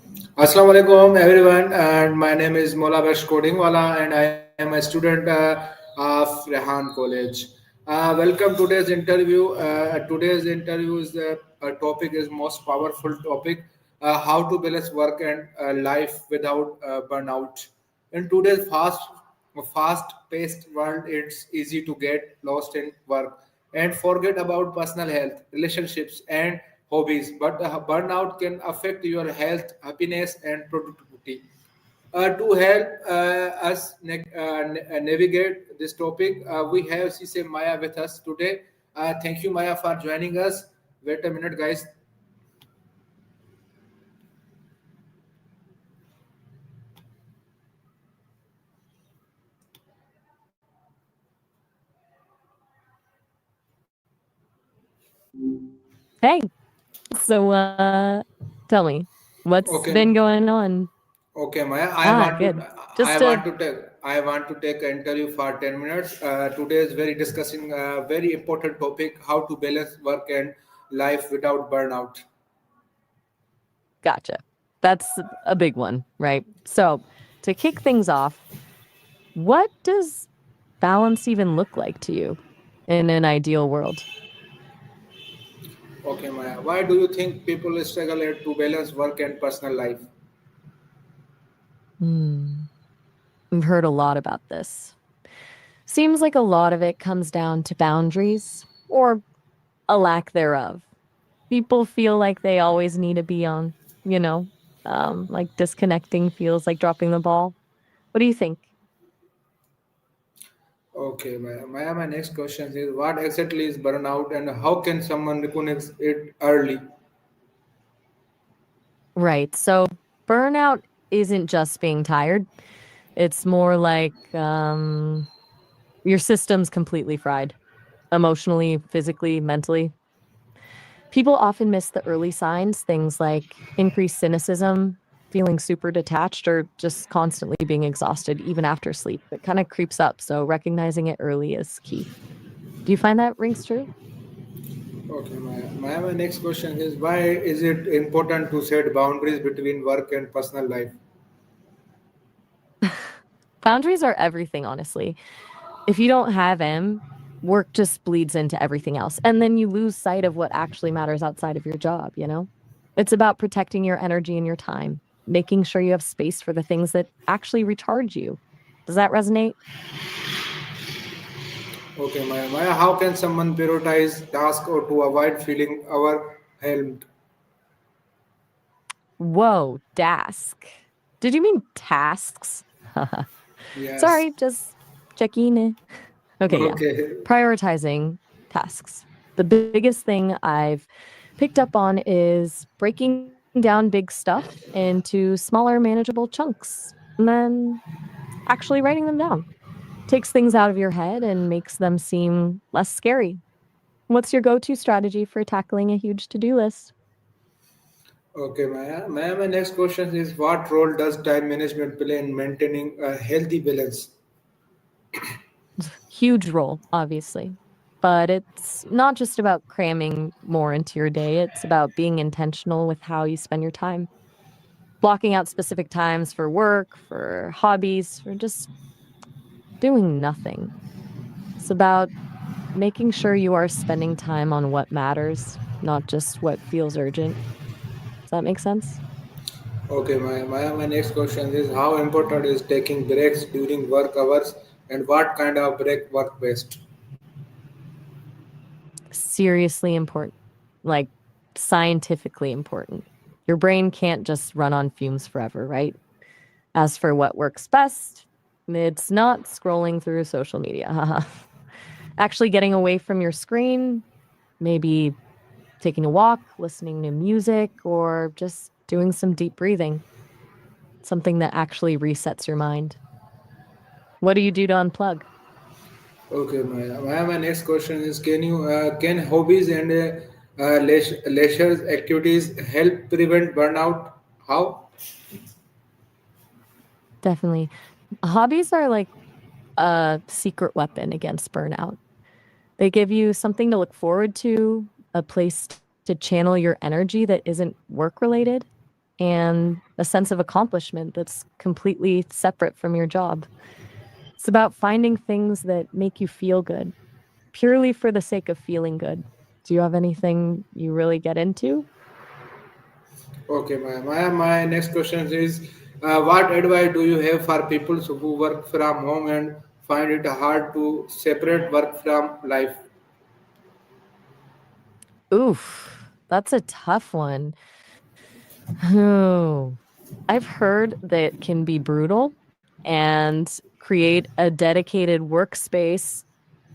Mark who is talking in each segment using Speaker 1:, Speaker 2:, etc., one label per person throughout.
Speaker 1: Assalamu alaikum everyone, and my name is Mola Bash Kodingwala, and I am a student of Rehan College. Welcome today's interview. Today's interview is topic is most powerful topic: how to balance work and life without burnout. In today's fast-paced world, it's easy to get lost in work and forget about personal health, relationships, and hobbies. But burnout can affect your health, happiness, and productivity. To help us navigate this topic, we have Sesame Maya with us today. Thank you, Maya, for joining us. Wait a minute, guys.
Speaker 2: Hey, so tell me, what's
Speaker 1: Okay.
Speaker 2: been going on?
Speaker 1: Okay, Maya.
Speaker 2: Good. Just to
Speaker 1: I want to take an interview for 10 minutes. Today is very discussing a very important topic: how to balance work and life without burnout.
Speaker 2: gotcha. That's a big one, right? So, to kick things off, what does balance even look like to you in an ideal world?
Speaker 1: Okay, Maya. Why do you think people struggle to balance work and personal life?
Speaker 2: Hmm. I've heard a lot about this. Seems like a lot of it comes down to boundaries or a lack thereof. People feel like they always need to be on, you know, like disconnecting feels like dropping the ball. What do you think?
Speaker 1: Okay, Maya. Maya, my next question is: what exactly is burnout, and how can someone recognize it early?
Speaker 2: Right. So burnout isn't just being tired. It's more like your system's completely fried, emotionally, physically, mentally. People often miss the early signs, things like increased cynicism, feeling super detached, or just constantly being exhausted, even after sleep. It kind of creeps up. So recognizing it early is key. Do you find that rings true?
Speaker 1: Okay, Maya. Maya, my next question is: why is it important to set boundaries between work and personal life?
Speaker 2: Boundaries are everything, honestly. If you don't have them, work just bleeds into everything else. And then you lose sight of what actually matters outside of your job, you know? It's about protecting your energy and your time, making sure you have space for the things that actually recharge you. Does that resonate?
Speaker 1: Okay, Maya. Maya, how can someone prioritize tasks or to avoid feeling overwhelmed?
Speaker 2: Whoa, task. Did you mean tasks?
Speaker 1: Yes.
Speaker 2: Sorry, just checking. Okay, yeah.
Speaker 1: Okay.
Speaker 2: Prioritizing tasks. The biggest thing I've picked up on is breaking down big stuff into smaller, manageable chunks and then actually writing them down. Takes things out of your head and makes them seem less scary. What's your go to strategy for tackling a huge to do list?
Speaker 1: Okay, Maya. Maya, my next question is: what role does time management play in maintaining a healthy balance?
Speaker 2: Huge role, obviously. But it's not just about cramming more into your day, it's about being intentional with how you spend your time. Blocking out specific times for work, for hobbies, for just doing nothing. It's about making sure you are spending time on what matters, not just what feels urgent. Does that make sense?
Speaker 1: Okay, Maya, my next question is: how important is taking breaks during work hours, and what kind of break work best?
Speaker 2: Seriously important, like scientifically important. Your brain can't just run on fumes forever, right? As for what works best, it's not scrolling through social media. Haha. Actually getting away from your screen, maybe taking a walk, listening to music, or just doing some deep breathing, something that actually resets your mind. What do you do to unplug?
Speaker 1: Okay, Maya, my next question is: can hobbies and leisure activities help prevent burnout? How?
Speaker 2: Definitely. Hobbies are like a secret weapon against burnout. They give you something to look forward to, a place to channel your energy that isn't work related. and a sense of accomplishment that's completely separate from your job. It's about finding things that make you feel good, purely for the sake of feeling good. Do you have anything you really get into?
Speaker 1: Okay, my next question is, what advice do you have for people who work from home and find it hard to separate work from life?
Speaker 2: Oof, that's a tough one. Oh, I've heard that it can be brutal and create a dedicated workspace,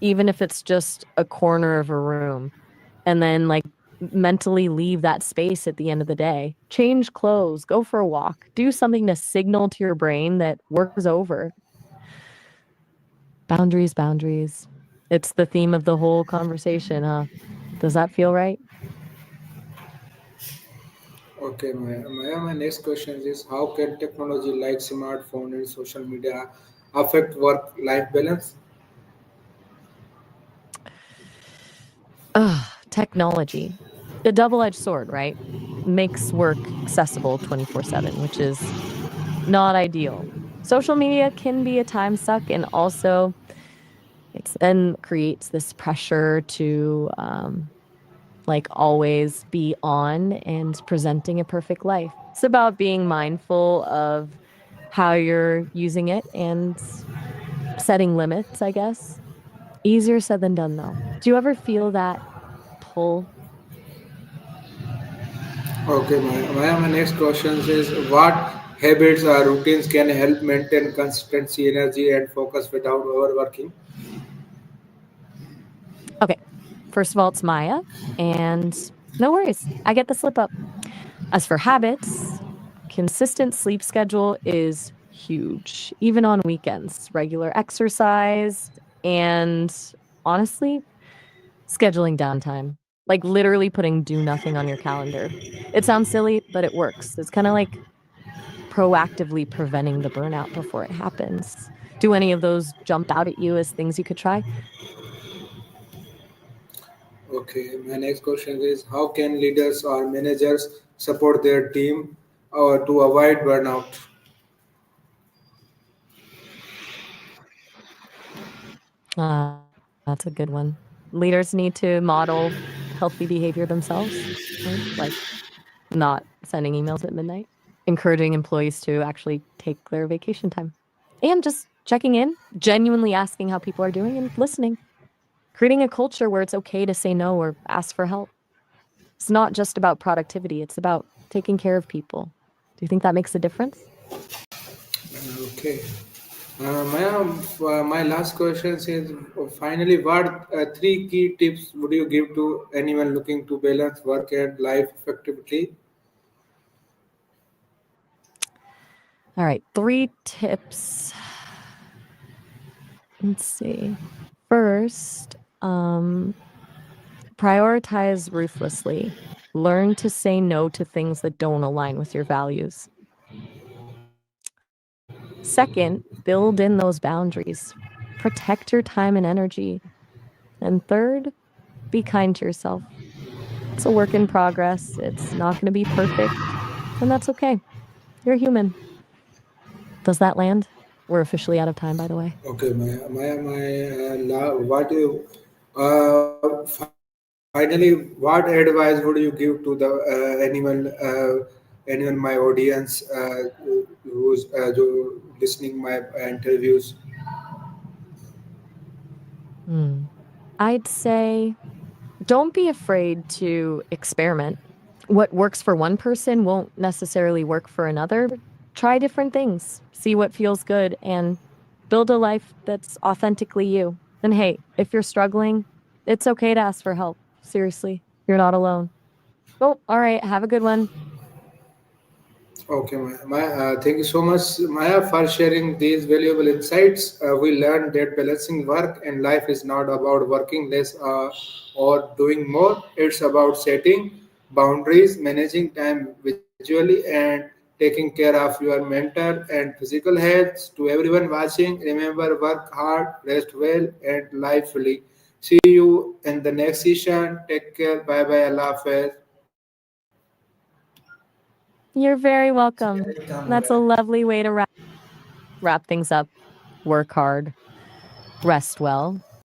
Speaker 2: even if it's just a corner of a room, and then like mentally leave that space at the end of the day. Change clothes, go for a walk, do something to signal to your brain that work is over. Boundaries, boundaries. It's the theme of the whole conversation, huh? Does that feel right?
Speaker 1: Okay, my next question is, how can technology like smartphone and social media affect work-life balance?
Speaker 2: Ugh, technology. A double-edged sword, right? Makes work accessible 24/7, which is not ideal. Social media can be a time suck, and also it's then creates this pressure to like always be on and presenting a perfect life. It's about being mindful of how you're using it and setting limits, I guess. Easier said than done, though. Do you ever feel that pull?
Speaker 1: Okay, my next question is, what habits or routines can help maintain consistency, energy, and focus without overworking?
Speaker 2: Okay. First of all, it's Maya, and no worries. I get the slip up. As for habits, consistent sleep schedule is huge, even on weekends. Regular exercise, and honestly, scheduling downtime. Like literally putting do nothing on your calendar. It sounds silly, but it works. It's kind of like proactively preventing the burnout before it happens. Do any of those jump out at you as things you could try?
Speaker 1: Okay, my next question is, how can leaders or managers support their team to avoid burnout?
Speaker 2: That's a good one. Leaders need to model healthy behavior themselves, right? Like not sending emails at midnight, encouraging employees to actually take their vacation time, and just checking in, genuinely asking how people are doing and listening, creating a culture where it's okay to say no or ask for help. It's not just about productivity, it's about taking care of people. Do you think that makes a difference?
Speaker 1: Okay. My last question is, finally, what three key tips would you give to anyone looking to balance work and life effectively?
Speaker 2: All right, three tips. Let's see. First, prioritize ruthlessly. Learn to say no to things that don't align with your values. Second, build in those boundaries. Protect your time and energy. And third, be kind to yourself. It's a work in progress. It's not going to be perfect. And that's okay. You're human. Does that land? We're officially out of time, by the way.
Speaker 1: Okay, what you finally, what advice would you give to the anyone my audience who's listening my interviews?
Speaker 2: Hmm. I'd say don't be afraid to experiment. What works for one person won't necessarily work for another. Try different things, see what feels good, and build a life that's authentically you. And hey, if you're struggling, it's okay to ask for help. Seriously, you're not alone. Oh, all right. Have a good one.
Speaker 1: Okay, thank you so much, Maya, for sharing these valuable insights. We learned that balancing work and life is not about working less or doing more. It's about setting boundaries, managing time visually, and taking care of your mental and physical health. To everyone watching, remember, work hard, rest well, and life fully. See you in the next session. Take care. Bye bye. Allah Hafiz.
Speaker 2: You're very welcome.
Speaker 3: Very calm
Speaker 2: That's a
Speaker 3: way.
Speaker 2: lovely way to wrap things up. Work hard, rest well,